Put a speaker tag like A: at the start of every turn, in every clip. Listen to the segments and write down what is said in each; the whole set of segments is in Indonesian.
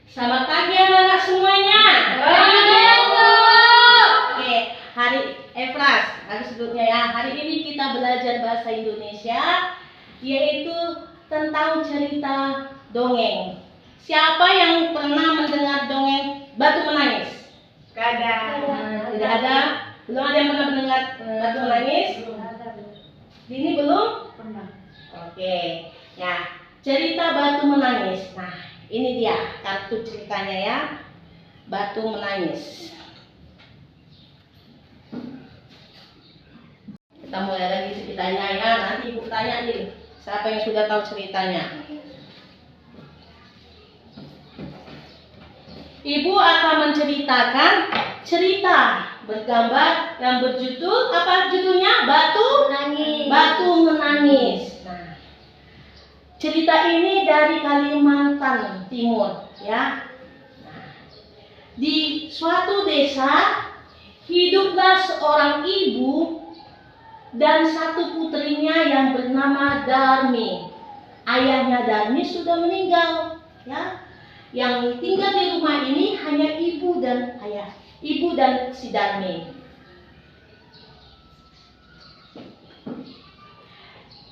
A: Selamat pagi anak-anak semuanya. Oke, hari sebelumnya ya. Hari ini kita belajar bahasa Indonesia, yaitu tentang cerita dongeng. Siapa yang pernah mendengar dongeng Batu Menangis? Tidak ada. Belum ada yang pernah mendengar Batu Menangis? Ini belum?
B: Pernah.
A: Oke. Nah, cerita Batu Menangis. Nah, ini dia kartu ceritanya ya. Batu Menangis. Kita mulai lagi ceritanya ya. Nanti ibu tanya nih, siapa yang sudah tahu ceritanya. Ibu akan menceritakan cerita bergambar yang berjudul, apa judulnya? Batu Menangis. Nah, cerita ini dari Kalimantan Timur ya. Nah, di suatu desa hiduplah seorang ibu dan satu putrinya yang bernama Darmi. Ayahnya Darmi sudah meninggal ya. Yang tinggal di rumah ini hanya ibu dan si Darmi.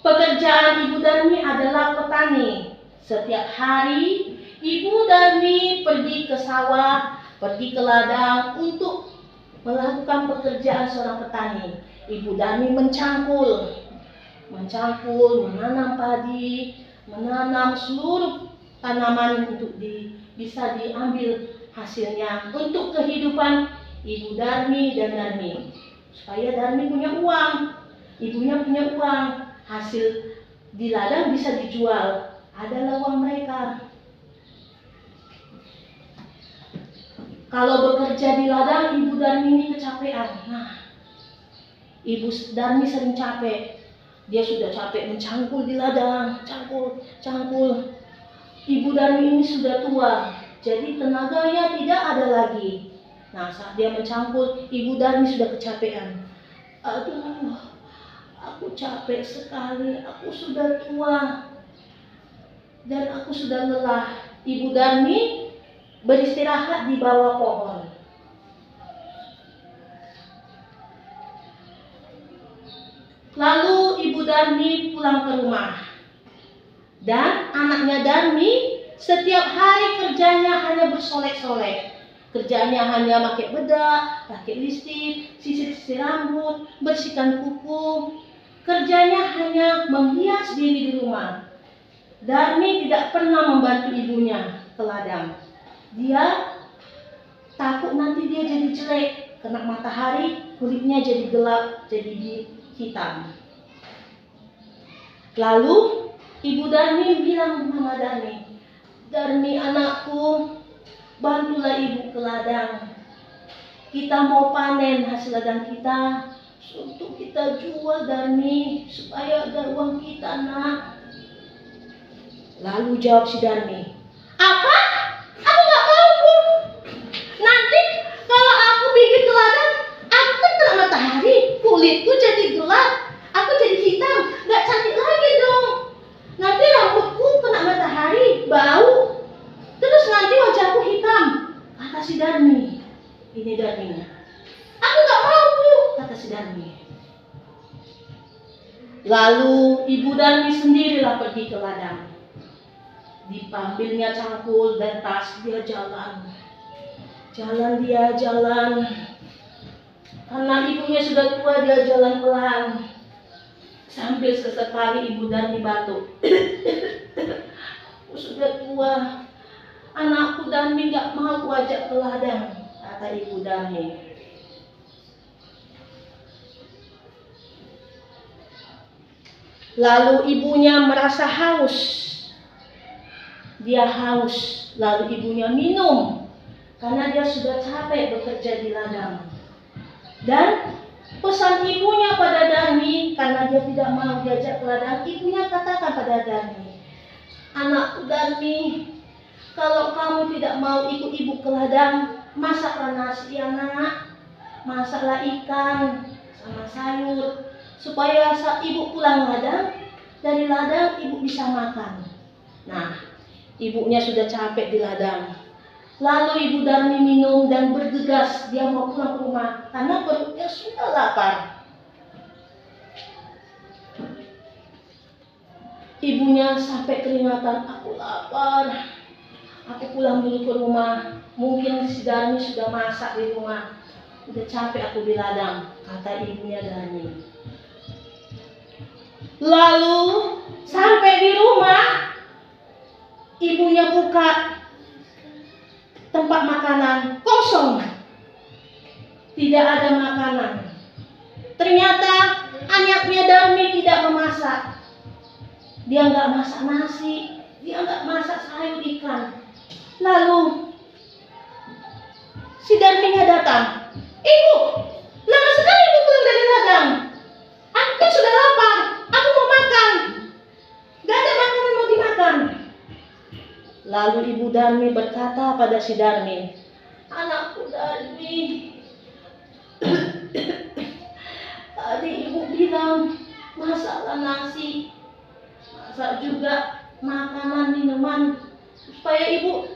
A: Pekerjaan Ibu Darmi adalah petani. Setiap hari Ibu Darmi pergi ke sawah, pergi ke ladang untuk melakukan pekerjaan seorang petani. Ibu Darmi mencangkul, menanam padi, menanam seluruh tanaman untuk bisa diambil hasilnya untuk kehidupan Ibu Darmi dan Darmi. Supaya Darmi punya uang, ibunya punya uang. Hasil di ladang bisa dijual, adalah uang mereka. Kalau bekerja di ladang, Ibu Darmi ini kecapean. Nah, Ibu Darmi sering capek. Dia sudah capek mencangkul di ladang, cangkul. Ibu Darmi ini sudah tua, jadi tenaganya tidak ada lagi. Nah, saat dia mencangkul, Ibu Darmi sudah kecapean. Aduh, aku capek sekali, aku sudah tua dan aku sudah lelah. Ibu Darmi beristirahat di bawah pohon. Lalu Ibu Darmi pulang ke rumah. Dan anaknya Darmi setiap hari kerjanya hanya bersolek-solek. Kerjanya hanya pakai bedak, pakai listrik, sisir-sisir rambut, bersihkan kuku. Kerjanya hanya menghias diri di rumah. Darmi tidak pernah membantu ibunya ke ladang. Dia takut nanti dia jadi jelek, kena matahari, kulitnya jadi gelap, jadi hitam. Lalu Ibu Darmi bilang sama Darmi, "Darmi anakku, bantulah ibu ke ladang. Kita mau panen hasil ladang kita untuk kita jual, Darmi, supaya ada uang kita, nak." Lalu jawab si Darmi, "Apa? Aku gak mau, Bu. Nanti kalau aku pergi ke ladang, aku kan kena matahari, kulitku jadi gelap, aku jadi hitam, gak cantik lagi dong. Nanti rambutku kena matahari, bau, terus nanti wajahku hitam," kata si Darmi. Ini Darminya. "Aku gak mau, Bu," kata si Darmi. Lalu Ibu Darmi sendirilah pergi ke ladang. Diambilnya cangkul dan tas, dia jalan. Karena ibunya sudah tua, dia jalan pelan. Sambil sesekali Ibu Darmi batuk. "Aku sudah tua, anakku Darmi gak mau aku ajak ke ladang," kata Ibu Darmi. Lalu ibunya merasa haus. Dia haus, lalu ibunya minum karena dia sudah capek bekerja di ladang. Dan pesan ibunya pada Darmi, karena dia tidak mau diajak ke ladang, ibunya katakan pada Darmi, "Anakku Darmi, kalau kamu tidak mau ikut ibu ke ladang, masaklah nasi ya, nak. Masaklah ikan sama sayur, supaya saat ibu pulang dari ladang ibu bisa makan." Nah, ibunya sudah capek di ladang. Lalu Ibu Darmi minum dan bergegas dia mau pulang ke rumah karena perutnya sudah lapar. Ibunya sampai keringatan, aku lapar. Aku pulang dulu ke rumah. Mungkin si Darmi sudah masak di rumah. Udah capek aku di ladang, kata ibunya Darmi. Lalu sampai di rumah, ibunya buka tempat makanan, kosong. Tidak ada makanan. Ternyata anaknya Darmi tidak memasak. Dia nggak masak nasi, dia nggak masak sayur ikan. Lalu si Darminya datang. Ibu, lama sekali ibu pulang dari ladang. Aku kan sudah lapar, aku mau makan. Gak ada makanan mau dimakan. Lalu Ibu Darmi berkata pada si Darmi, anakku Darmi, tadi ibu bilang masaklah nasi, masak juga makanan minuman supaya ibu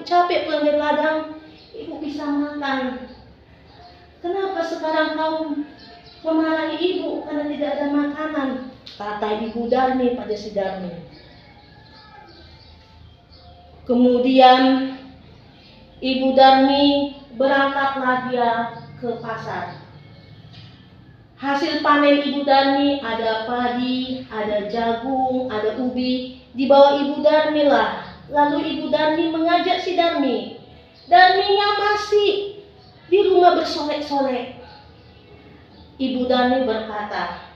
A: capek pulang dari ladang, ibu bisa makan. Kenapa sekarang kau memarahi ibu karena tidak ada makanan? Kata Ibu Darmi pada si Darmi. Kemudian Ibu Darmi berangkatlah dia ke pasar. Hasil panen Ibu Darmi ada padi, ada jagung, ada ubi. Dibawa Ibu Darmi lah. Lalu Ibu Darmi mengajak si Darmi. Darminya masih di rumah bersolek-solek. Ibu Darmi berkata,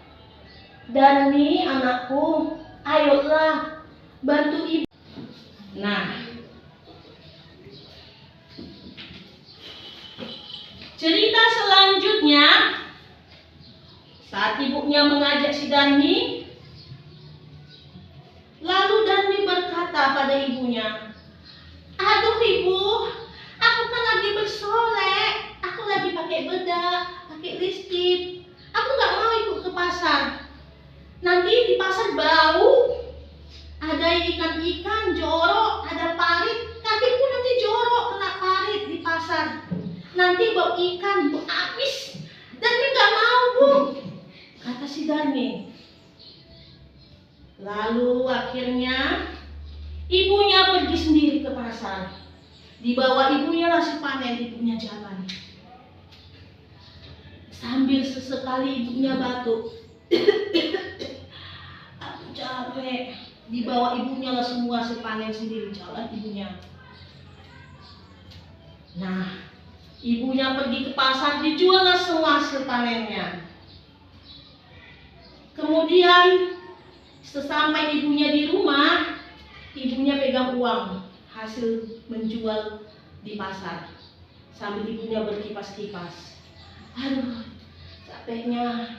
A: Darmi anakku, ayolah bantu ibu. Nah, cerita selanjutnya, saat ibunya mengajak si Darmi, lalu Darmi berkata pada ibunya, aduh ibu, aku kan lagi bersolek, aku lagi pakai bedak, pakai listrik, aku nggak mau ikut ke pasar. Nanti di pasar bau, ada ikan-ikan jorok, ada parit, kakiku nanti jorok kena parit di pasar. Nanti bau ikan, bau habis. Darmi nggak mau bu, kata si Darmi. Lalu akhirnya ibunya pergi sendiri ke pasar. Dibawa ibunya lah si panen, ibunya jalan. Sambil sesekali ibunya batuk. Aku capek. Dibawa ibunya lah semua si panen sendiri jalan ibunya. Nah, ibunya pergi ke pasar, dijual lah semua hasil panennya. Kemudian sesampai ibunya di rumah, ibunya pegang uang hasil menjual di pasar sambil ibunya berkipas-kipas. Aduh, capeknya.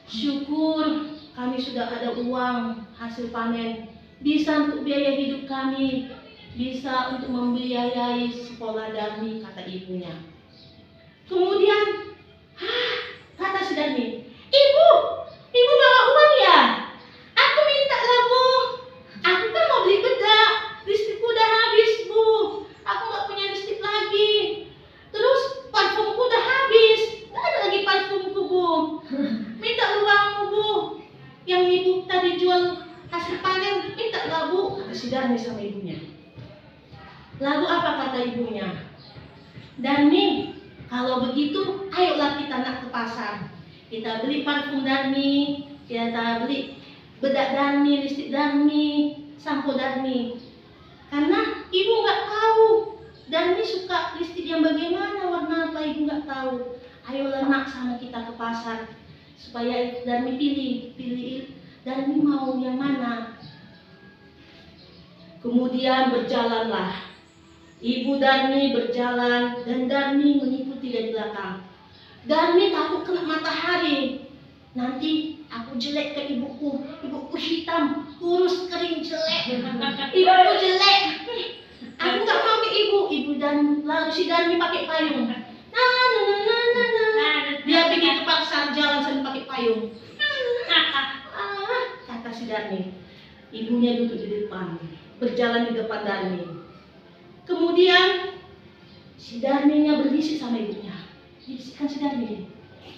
A: Syukur kami sudah ada uang hasil panen, bisa untuk biaya hidup kami, bisa untuk membiayai sekolah Darmi, kata ibunya. Kemudian, kata si Darmi, ibu bawa uang ya? Aku minta lah bu, aku kan mau beli bedak, listrikku udah habis bu, aku gak punya listrik lagi. Terus parfumku udah habis, gak ada lagi parfumku bu. Minta uangmu bu, yang ibu tadi jual hasil panen, minta lah bu, kata si Darmi sama ibunya. Lalu apa kata ibunya? Darmi, kalau begitu ayolah kita nak ke pasar. Kita beli parfum Darmi, kita beli bedak Darmi, listrik Darmi, sampo Darmi. Karena ibu nggak tahu Darmi suka listrik yang bagaimana, warna apa, ibu nggak tahu. Ayolah nak sama kita ke pasar supaya Darmi pilih Darmi mau yang mana. Kemudian berjalanlah Ibu Darmi berjalan dan Darmi mengikuti dari belakang. Darmi takut kena matahari. Nanti aku jelek ke ibuku. Ibuku hitam, kurus, kering, jelek. Ibuku jelek. Aku nggak mau ke ibu dan lalu si Darmi pakai payung. Dia pergi ke pasar jalan sambil pakai payung. Kata si Darmi. Ibunya duduk di depan, berjalan di depan Darmi. Kemudian si Darminya berbisik sama ibunya. Dibisikkan si Darmi,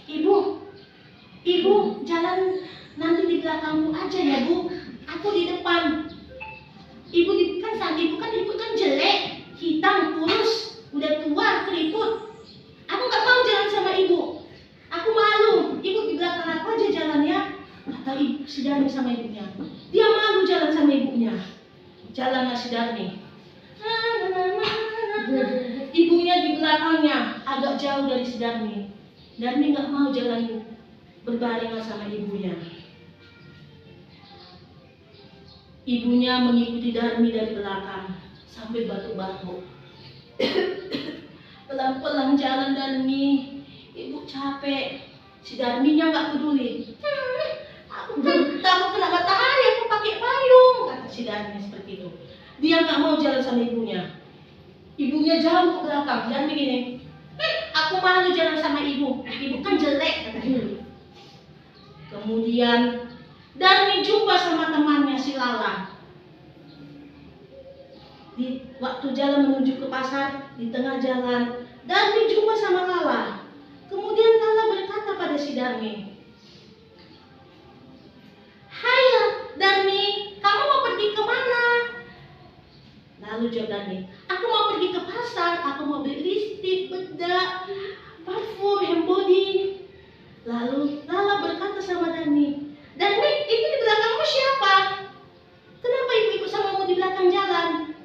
A: Ibu, jalan nanti di belakangmu aja ya Bu. Aku di depan. Ibu kan jelek, hitam, kurus, udah tua, keriput. Aku nggak mau jalan sama ibu. Aku malu. Ibu di belakang aku aja jalannya. Kata ibu si Darmi sama ibunya. Dia malu jalan sama ibunya. Jalanlah si Darmi. Ibunya di belakangnya, agak jauh dari si Darmi. Darmi nggak mau jalan berbarengan sama ibunya. Ibunya mengikuti Darmi dari belakang sampai batu-batu. Pelan-pelan jalan Darmi. Ibu capek. Si Darminya nggak peduli. Aku kan takut kena matahari, aku pakai payung, kata si Darmi seperti itu. Dia nggak mau jalan sama ibunya. Ibunya jauh ke belakang. Darmi gini, aku malu jalan sama ibu. Ibu kan jelek, kata dia. Kemudian Darmi jumpa sama temannya si Lala. Di waktu jalan menuju ke pasar, di tengah jalan, Darmi jumpa sama Lala. Kemudian Lala berkata pada si Darmi, "Hai Darmi, kamu mau pergi kemana?" Lalu jawab Darmi, "Aku mau pergi ke pasar, aku mau beli lipstik, bedak, parfum, hand body." Lalu Lala berkata sama Darmi, "Darmi, itu di belakangmu siapa? Kenapa ibu ikut samamu di belakang jalan?"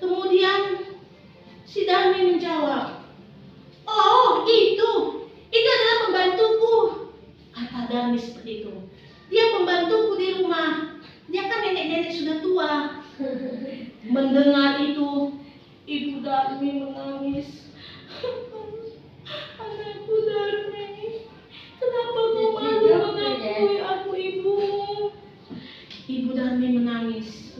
A: Kemudian si Darmi menjawab, "Oh, itu adalah pembantuku," kata Darmi seperti itu. "Dia pembantuku di rumah. Dia kan nenek-nenek sudah tua." Mendengar itu, ibu Darmi menangis. "Anakku Darmi, kenapa kau malu mengakui aku ibu?" Ibu Darmi menangis.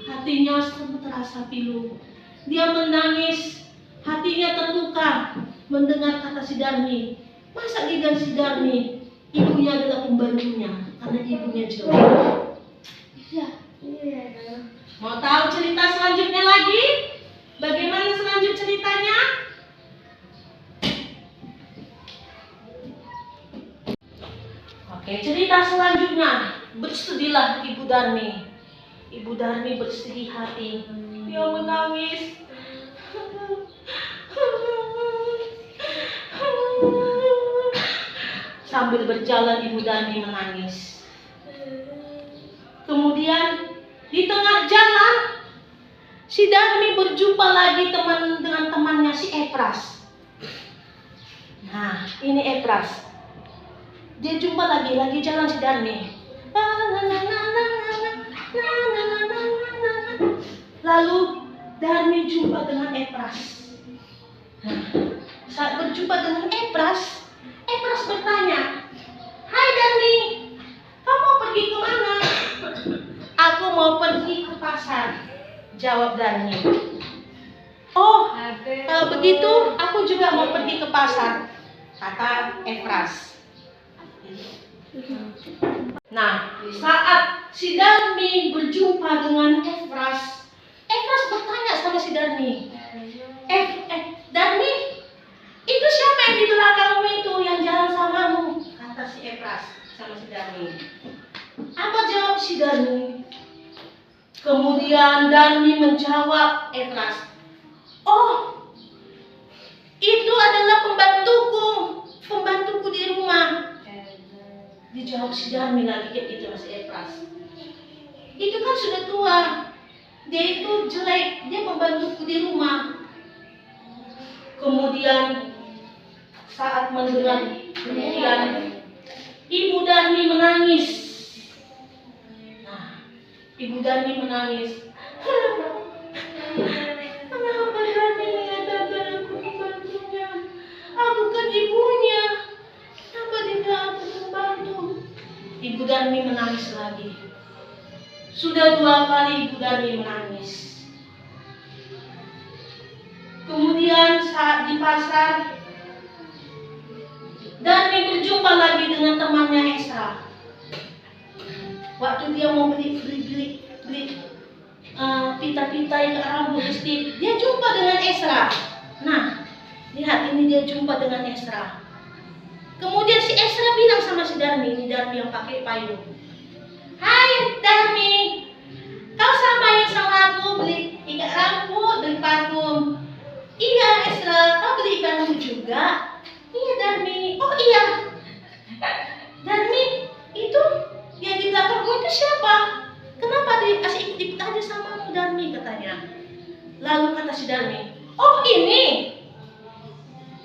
A: Hatinya terasa pilu. Dia menangis. Hatinya terluka mendengar kata si Darmi. Masa dia si Darmi ibunya adalah pembantunya karena ibunya jelek. Iya. Mau tahu cerita selanjutnya lagi? Bagaimana selanjut ceritanya? Oke, cerita selanjutnya. Bersedihlah Ibu Darmi. Ibu Darmi bersedih hati. Dia menangis. Sambil berjalan Ibu Darmi menangis. Kemudian di tengah jalan si Darmi berjumpa lagi dengan temannya si Epras. Nah, ini Epras. Dia jumpa lagi jalan si Darmi. Lalu Darmi jumpa dengan Epras. Saat berjumpa dengan Epras bertanya, "Hai Darmi, kamu mau pergi kemana?" "Aku mau pergi ke pasar," jawab Darmi. "Oh, kalau begitu aku juga mau pergi ke pasar," kata Epras. Nah, saat si Darmi berjumpa dengan Epras bertanya sama si Darmi, Darmi, itu siapa yang di belakangmu itu yang jalan samamu?" Kata si Epras sama si Darmi. Apa jawab si Darmi? Kemudian Darmi menjawab Epras, "Oh, itu adalah pembantuku di rumah." Dijawab si Darmi lagi kayak gitu sama si Epras. "Itu kan sudah tua. Dia itu jelek, dia pembantuku di rumah." Kemudian saat mendengar demikian, Ibu Darmi menangis. Nah, Ibu Darmi menangis. "Kenapa Darmi mengatakan aku pembantunya? Aku kan ibunya. Kenapa dia aku pembantu?" Ibu Darmi menangis lagi. Sudah 2 kali Ibu Darmi menangis. Kemudian saat di pasar, Darmi berjumpa lagi dengan temannya Waktu dia mau beli pita-pita yang rambut Steve. Dia jumpa dengan Ezra. Nah, lihat ini dia jumpa dengan Ezra. Kemudian si Ezra bilang sama si Darmi, ini Darmi yang pakai payung. Hai Darmi, kau samain sama aku beli ikat rambut, beli parfum. Iya Ezra, kau beli ikat rambut juga? Iya Darmi. Oh iya. Darmi, itu yang di belakangmu itu siapa? Kenapa dia kasih ikut-ikut aja sama Darmi katanya. Lalu kata si Darmi, oh ini,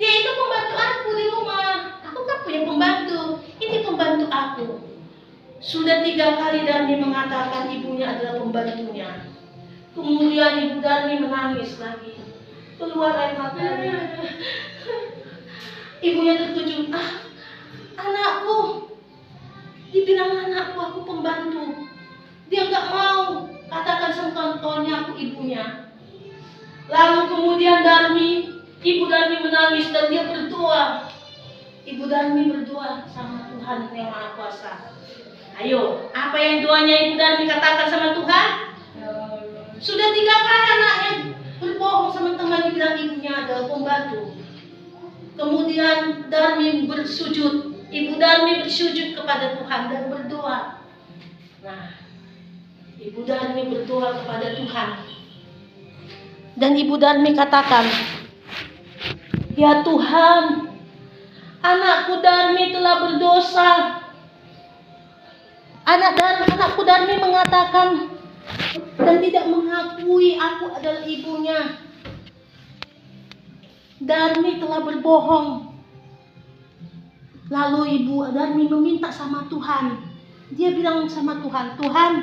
A: dia itu pembantu aku di rumah. Aku kan punya pembantu. Ini pembantu aku. Sudah 3 kali Darmi mengatakan ibunya adalah pembantunya. Kemudian ibu Darmi menangis lagi. Keluar air matanya. Ibunya terkejut. Anakku. Dibilang anakku, aku pembantu. Dia nggak mau katakan sama kawannya aku ibunya. Lalu kemudian ibu Darmi menangis dan dia berdoa. Ibu Darmi berdoa sama Tuhan yang Maha Kuasa. Ayo, apa yang doanya ibu Darmi katakan sama Tuhan? Sudah 3 kali anaknya berbohong sama teman dibilang ibunya adalah pembantu. Kemudian Darmi bersujud. Ibu Darmi bersujud kepada Tuhan dan berdoa. Nah, ibu Darmi berdoa kepada Tuhan. Dan ibu Darmi katakan, ya Tuhan, anakku Darmi telah berdosa. Anakku Darmi mengatakan dan tidak mengakui aku adalah ibunya. Darmi telah berbohong. Lalu ibu Darmi meminta sama Tuhan. Dia bilang sama Tuhan, Tuhan,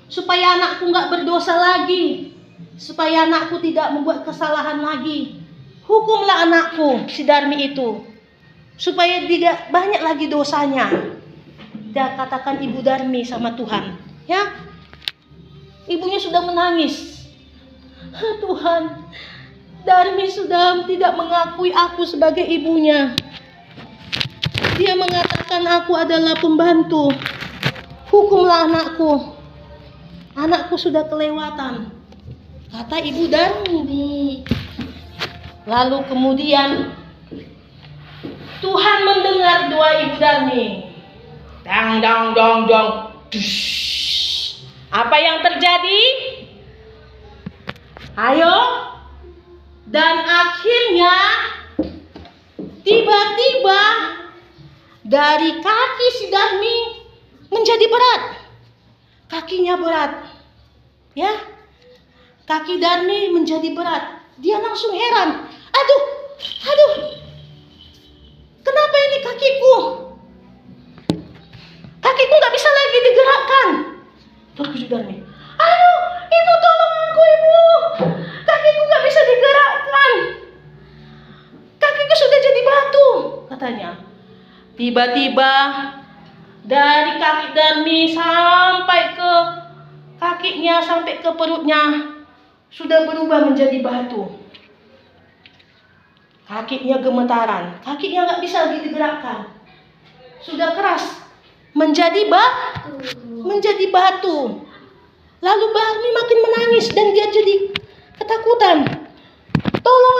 A: supaya anakku nggak berdosa lagi, supaya anakku tidak membuat kesalahan lagi, hukumlah anakku si Darmi itu, supaya tidak banyak lagi dosanya. Dia katakan ibu Darmi sama Tuhan, ya. Ibunya sudah menangis. Tuhan, Darmi sudah tidak mengakui aku sebagai ibunya. Dia mengatakan aku adalah pembantu. Hukumlah anakku. Anakku sudah kelewatan, kata ibu Darmi. Lalu kemudian Tuhan mendengar doa ibu Darmi. Dang dang dang dang. Apa yang terjadi? Ayo. Dan akhirnya tiba-tiba dari kaki si Darmi menjadi berat. Kakinya berat. Ya. Kaki Darmi menjadi berat. Dia langsung heran. Aduh. Kenapa ini kakiku? Kakiku nggak bisa lagi digerakkan. Terkejut Darmi. Aduh, ibu tolong aku ibu. Kakiku nggak bisa digerakkan. Kakiku sudah jadi batu, katanya. Tiba-tiba dari kaki Darmi sampai ke kakinya, sampai ke perutnya sudah berubah menjadi batu. Kakinya gemetaran, kakinya nggak bisa lagi digerakkan. Sudah keras, menjadi batu. Lalu Darmi makin menangis dan dia jadi ketakutan. Tolong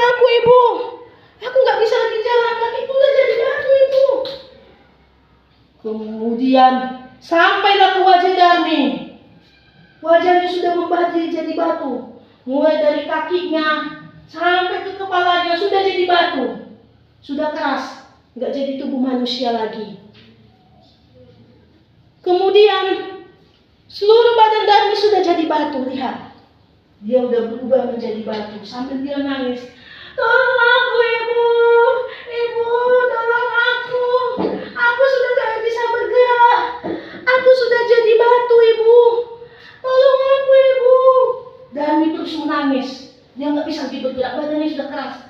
A: aku ibu. Aku nggak bisa lagi jalan, kakiku udah jadi batu ibu. Kemudian sampailah ke wajah Darmi. Wajahnya sudah membadi jadi batu. Mulai dari kakinya sampai ke kepalanya sudah jadi batu. Sudah keras, nggak jadi tubuh manusia lagi. Kemudian seluruh badan Darmi sudah jadi batu, lihat. Dia udah berubah menjadi batu sambil dia nangis. Tolong aku ibu, tolong aku. Aku sudah gak bisa bergerak. Aku sudah jadi batu ibu. Tolong aku ibu. Darmi terus menangis. Dia gak bisa lagi bergerak, badannya sudah keras.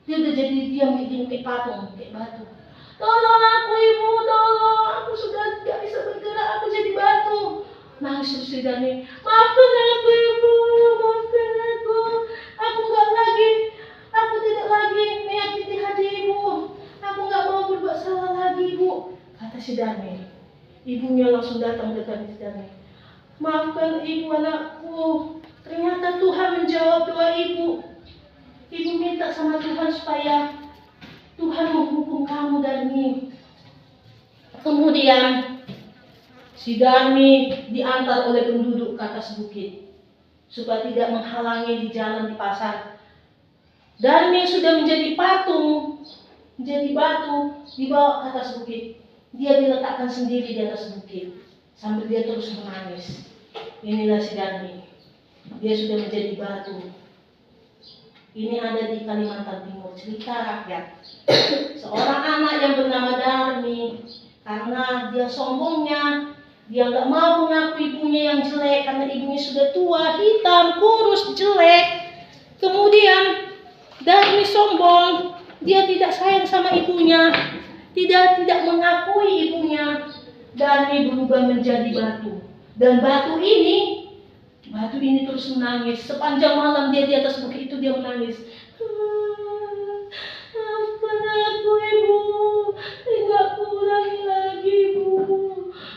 A: Dia udah jadi diam kayak patung, kayak batu. Tolong aku ibu, tolong. Aku sudah gak bisa bergerak, aku jadi batu. Nangis terus si Darmi. Maafkan aku ibu, maafkan aku. Aku tidak lagi menyakiti hati ibu. Aku gak mau berbuat salah lagi ibu, kata si Darmi. Ibunya langsung datang dekat si Darmi. Maafkan ibu anakku. Ternyata Tuhan menjawab doa ibu. Ibu minta sama Tuhan supaya Tuhan menghukum kamu, Darmi. Kemudian si Darmi diantar oleh penduduk ke atas bukit supaya tidak menghalangi di jalan di pasar. Darmi sudah menjadi patung, menjadi batu, dibawa ke atas bukit. Dia diletakkan sendiri di atas bukit sambil dia terus menangis. Inilah si Darmi. Dia sudah menjadi batu. Ini ada di Kalimantan Timur, cerita rakyat. Seorang anak yang bernama Darmi, karena dia sombongnya, dia nggak mau mengaku ibunya yang jelek karena ibunya sudah tua, hitam, kurus, jelek. Kemudian Darmi sombong, dia tidak sayang sama ibunya, tidak mengakui ibunya. Darmi berubah menjadi batu, dan batu ini terus menangis. Sepanjang malam dia di atas bukit itu dia menangis. Maafkan aku ibu, tidak kuulangi lagi ibu.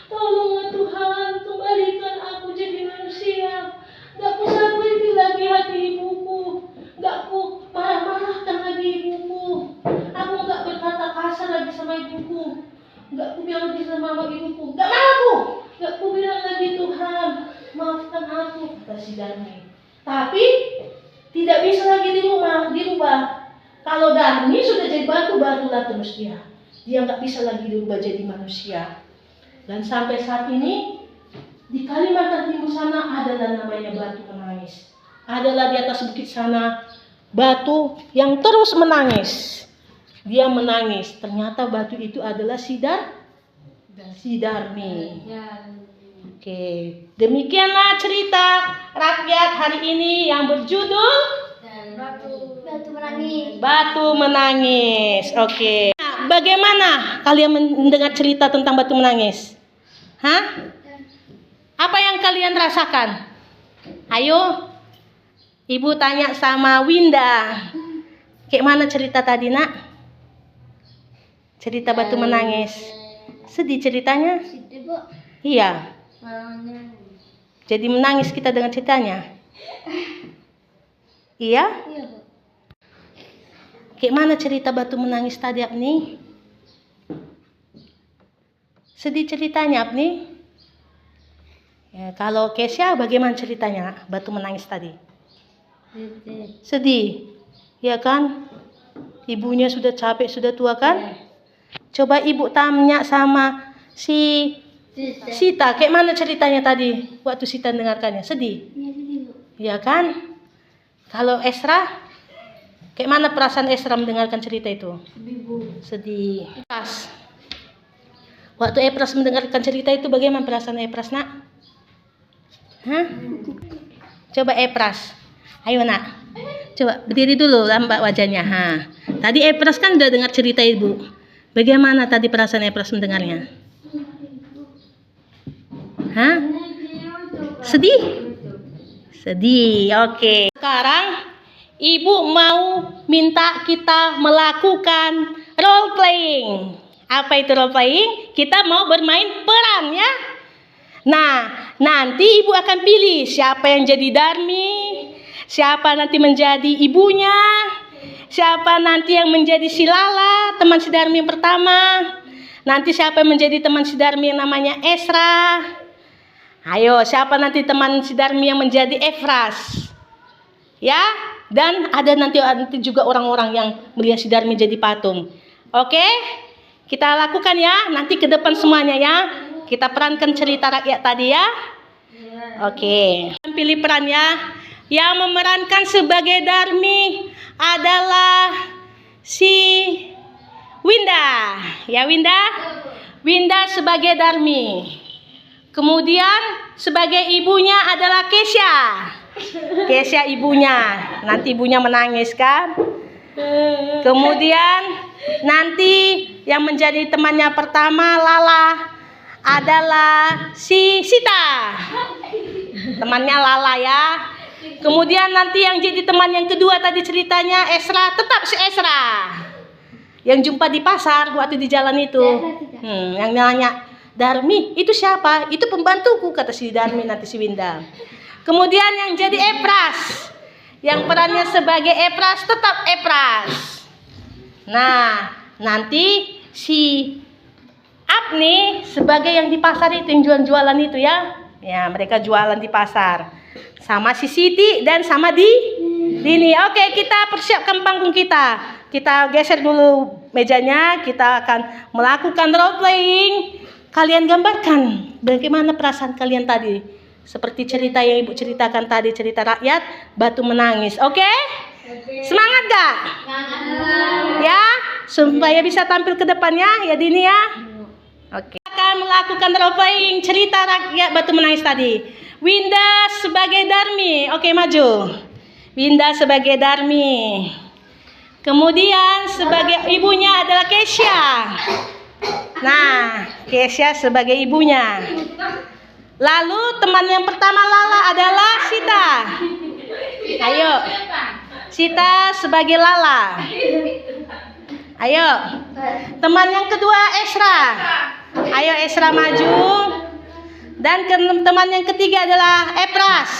A: Tolonglah Tuhan, kembalikan aku jadi manusia. Gak ku sakiti lagi hati ibuku, gak ku marah-marahkan lagi ibuku. Aku gak berkata kasar lagi sama ibuku, gak ku bilang lagi sama ibuku, gak mau aku. Gak ku bilang lagi Tuhan, maafkan aku, kata si Darmi. Tapi tidak bisa lagi dirubah. Kalau Darmi sudah jadi batu-batulah terus dia nggak bisa lagi dirubah jadi manusia. Dan sampai saat ini di Kalimantan Timur sana adalah namanya batu menangis. Adalah di atas bukit sana batu yang terus menangis. Dia menangis. Ternyata batu itu adalah si Darmi. Oke, demikianlah cerita rakyat hari ini yang berjudul Batu menangis. Oke. Nah, bagaimana kalian mendengar cerita tentang batu menangis? Hah? Apa yang kalian rasakan? Ayo, ibu tanya sama Winda. Kayak mana cerita tadi, nak? Cerita batu menangis. Sedih ceritanya?
B: Sedih, Bu.
A: Iya. Jadi menangis kita dengan ceritanya. Iya?
B: Iya, Bu.
A: Kayak mana cerita batu menangis tadi, Apni? Sedih ceritanya, Apni? Ya, kalau Kesya bagaimana ceritanya batu menangis tadi? Sedih. Ya kan? Ibunya sudah capek, sudah tua kan? Coba ibu tanya sama si Sita, kayak mana ceritanya tadi waktu Sita dengarkannya? Sedih?
B: Iya, sedih, Bu.
A: Ya kan? Kalau Esra, kayak mana perasaan Esra mendengarkan cerita itu?
B: Sedih, Bu.
A: Sedih. Epras. Waktu Epras mendengarkan cerita itu bagaimana perasaan Epras, nak? Hah? Coba Epras. Ayo, nak. Coba berdiri dulu, lambat wajahnya. Ha. Tadi Epras kan udah dengar cerita ibu. Bagaimana tadi perasaan Epras mendengarnya? Hah? Sedih? Sedih. Oke. Sekarang ibu mau minta kita melakukan role playing. Apa itu role playing? Kita mau bermain peran, ya. Nah, nanti ibu akan pilih siapa yang jadi Darmi, siapa nanti menjadi ibunya, siapa nanti yang menjadi si Lala, teman si Darmi yang pertama, nanti siapa yang menjadi teman si Darmi yang namanya Esra. Ayo, siapa nanti teman si Darmi yang menjadi Efras? Ya, dan ada nanti juga orang-orang yang melihat si Darmi jadi patung. Oke, kita lakukan ya, nanti ke depan semuanya ya. Kita perankan cerita rakyat tadi ya. Oke, pilih perannya. Yang memerankan sebagai Darmi adalah si Winda. Ya, Winda? Winda sebagai Darmi. Kemudian sebagai ibunya adalah Kesya. Kesya ibunya. Nanti ibunya menangis kan? Kemudian nanti yang menjadi temannya pertama Lala adalah si Sita. Temannya Lala ya. Kemudian nanti yang jadi teman yang kedua tadi ceritanya Esra, tetap si Esra. Yang jumpa di pasar waktu di jalan itu. Yang nanya, Darmi, itu siapa? Itu pembantuku, kata si Darmi nanti si Winda. Kemudian yang jadi Epras, yang perannya sebagai Epras tetap Epras. Nah, nanti si Apni sebagai yang di pasar itu, yang jualan itu ya. Ya, mereka jualan di pasar. Sama si Siti dan sama Dini. Oke, kita persiapkan panggung kita. Kita geser dulu mejanya, kita akan melakukan role playing. Kalian gambarkan bagaimana perasaan kalian tadi. Seperti cerita yang Ibu ceritakan tadi, cerita rakyat, batu menangis. Oke? Semangat gak? Ya, supaya bisa tampil ke depannya ya Dini ya. Oke. Akan melakukan role playing cerita rakyat batu menangis tadi. Winda sebagai Darmi. Oke, maju. Winda sebagai Darmi. Kemudian sebagai ibunya adalah Kesha. Nah, Kesha sebagai ibunya. Lalu teman yang pertama Lala adalah Sita. Ayo. Sita sebagai Lala. Ayo. Teman yang kedua Esra. Ayo Esra maju. Dan teman yang ketiga adalah Epras.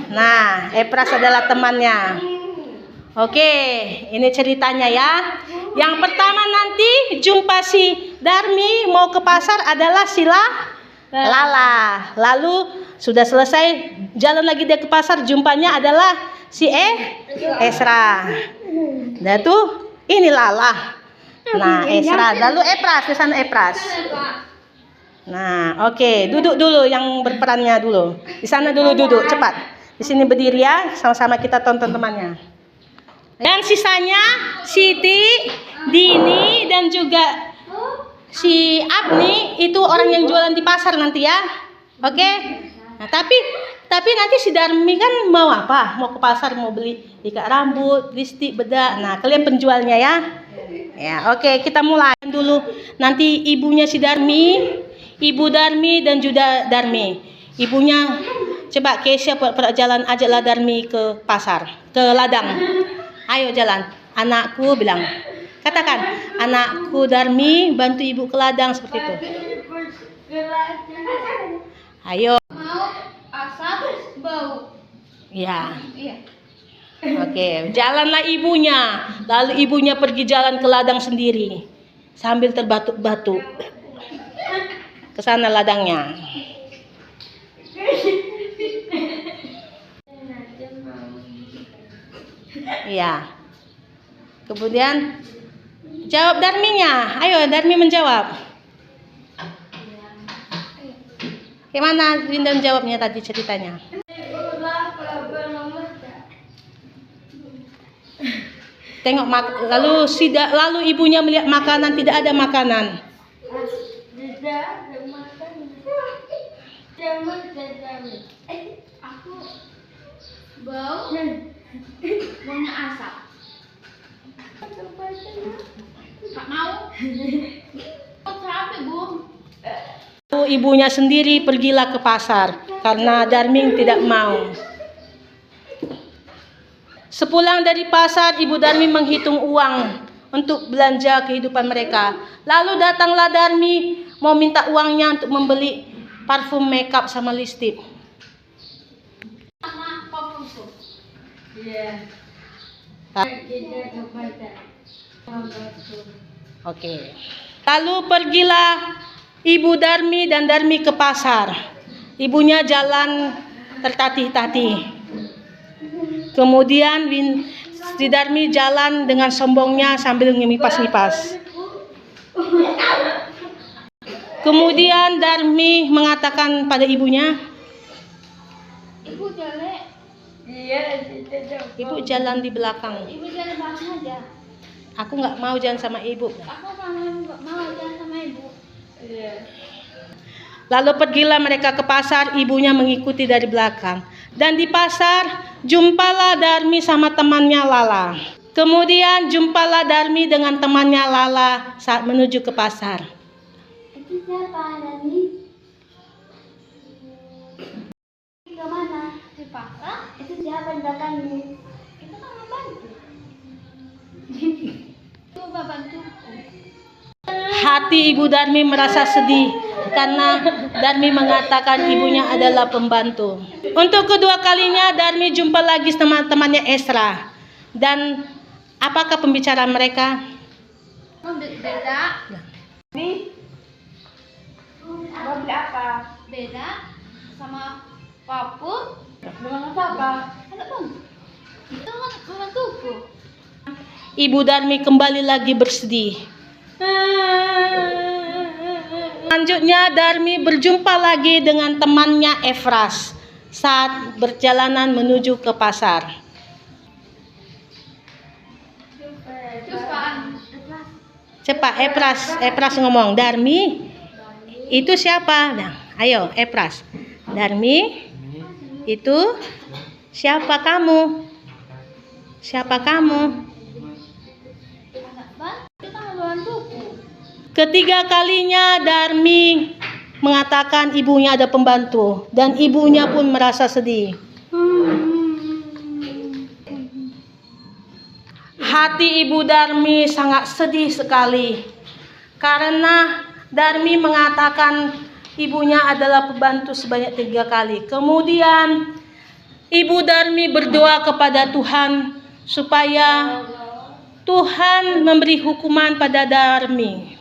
A: Nah, Epras adalah temannya. Oke, ini ceritanya ya. Yang pertama nanti jumpa si Darmi mau ke pasar adalah Lala. Lalu sudah selesai jalan lagi dia ke pasar, jumpanya adalah si Esra. Nah tuh ini Lala. Nah Esra, lalu Epras, di sana Epras. Nah oke, duduk dulu yang berperannya dulu. Di sana dulu duduk, cepat. Di sini berdiri ya, sama-sama kita tonton temannya. Dan sisanya Siti, Dini dan juga si Apni itu orang yang jualan di pasar nanti ya. Oke. Nah, tapi nanti si Darmi kan mau apa? Mau ke pasar mau beli ikat rambut, lipstik, bedak. Nah, kalian penjualnya ya. Ya, oke, kita mulai dulu. Nanti ibunya si Darmi, Ibu Darmi dan juga Darmi. Ibunya coba Kesha jalan ajaklah Darmi ke pasar, ke ladang. Ayo jalan, anakku bilang. Katakan, anakku Darmi bantu ibu ke ladang seperti itu. Ayo.
B: Mau asap bau.
A: Ya.
B: Iya.
A: Oke, jalanlah ibunya. Lalu ibunya pergi jalan ke ladang sendiri sambil terbatuk-batuk. Ke sana ladangnya. Iya. Kemudian jawab Darminya. Ayo Darmi menjawab. Gimana Winda menjawabnya tadi ceritanya? Tengok lalu ibunya melihat makanan, tidak ada makanan.
B: Aku bau baunya asap. Gak mau. Capek Bu.
A: Ibunya sendiri pergilah ke pasar karena Darmi tidak mau. Sepulang dari pasar, Ibu Darmi menghitung uang untuk belanja kehidupan mereka. Lalu datanglah Darmi mau minta uangnya untuk membeli parfum makeup sama lipstik.
B: Sama parfum tuh. Iya.
A: Oke. Lalu pergilah Ibu Darmi dan Darmi ke pasar. Ibunya jalan tertatih-tatih. Kemudian si Darmi jalan dengan sombongnya sambil ngipas-ngipas. Kemudian Darmi mengatakan pada ibunya,
B: Ibu jelek.
A: Ibu jalan di belakang.
B: Ibu jalan belakang aja.
A: Aku nggak mau jalan sama ibu.
B: Aku sama ibu nggak mau jalan sama ibu.
A: Lalu pergilah mereka ke pasar, ibunya mengikuti dari belakang. Dan di pasar, jumpalah Darmi sama temannya Lala. Kemudian jumpalah Darmi dengan temannya Lala saat menuju ke pasar.
B: Itu siapa Darmi? Ke mana? Di pasar? Itu siapa di belakang ini? Itu kan membantu. Itu bantu.
A: Hati Ibu Darmi merasa sedih karena Darmi mengatakan ibunya adalah pembantu. Untuk kedua kalinya Darmi jumpa lagi teman-temannya Esra. Dan apakah pembicaraan mereka?
B: Beda.
C: Nih, mau beli apa?
B: Beda sama papu.
C: Dengan apa?
B: Ada bang. Itu kan membantuku.
A: Ibu Darmi kembali lagi bersedih. Selanjutnya Darmi berjumpa lagi dengan temannya Efras saat berjalanan menuju ke pasar. Cepat Efras ngomong, Darmi itu siapa? Nah, ayo Efras. Darmi itu siapa kamu? Siapa kamu?
B: Itu kan membantuku.
A: Ketiga kalinya Darmi mengatakan ibunya ada pembantu dan ibunya pun merasa sedih. Hati Ibu Darmi sangat sedih sekali karena Darmi mengatakan ibunya adalah pembantu sebanyak 3 kali. Kemudian Ibu Darmi berdoa kepada Tuhan supaya Tuhan memberi hukuman pada Darmi.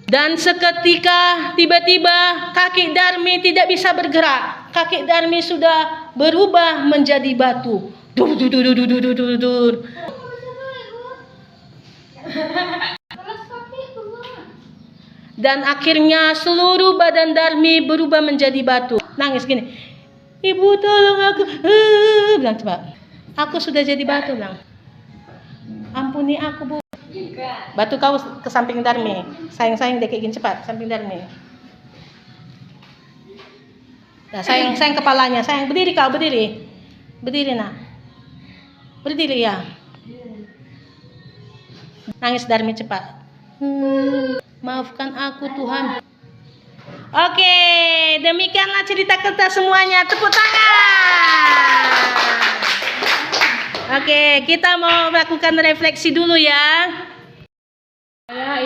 A: Dan seketika tiba-tiba kaki Darmi tidak bisa bergerak. Kaki Darmi sudah berubah menjadi batu. Dur, dur, dur, dur, dur, dur, dur, dur. Dan akhirnya seluruh badan Darmi berubah menjadi batu. Nangis gini. Ibu tolong aku. Bilang coba. Aku sudah jadi batu, bilang. Ampuni aku, Bu. Batu kau ke samping Darmi. Sayang-sayang dia kayak gini, cepat samping Darmi. Nah, sayang kepalanya. Sayang berdiri kau, berdiri. Berdiri nak. Berdiri ya. Nangis Darmi cepat. Maafkan aku Tuhan. Oke, demikianlah cerita kita semuanya. Tepuk tangan. Oke, kita mau melakukan refleksi dulu ya.
C: Saya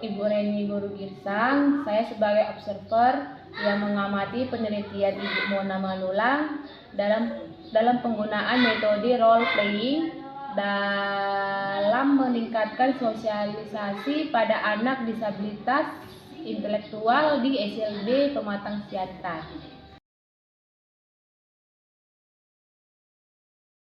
C: Ibu Reni Guru Girsang. Saya sebagai observer yang mengamati penelitian Ibu Mona Manulang dalam penggunaan metode role playing dalam meningkatkan sosialisasi pada anak disabilitas intelektual di SLB Pematang Siantar.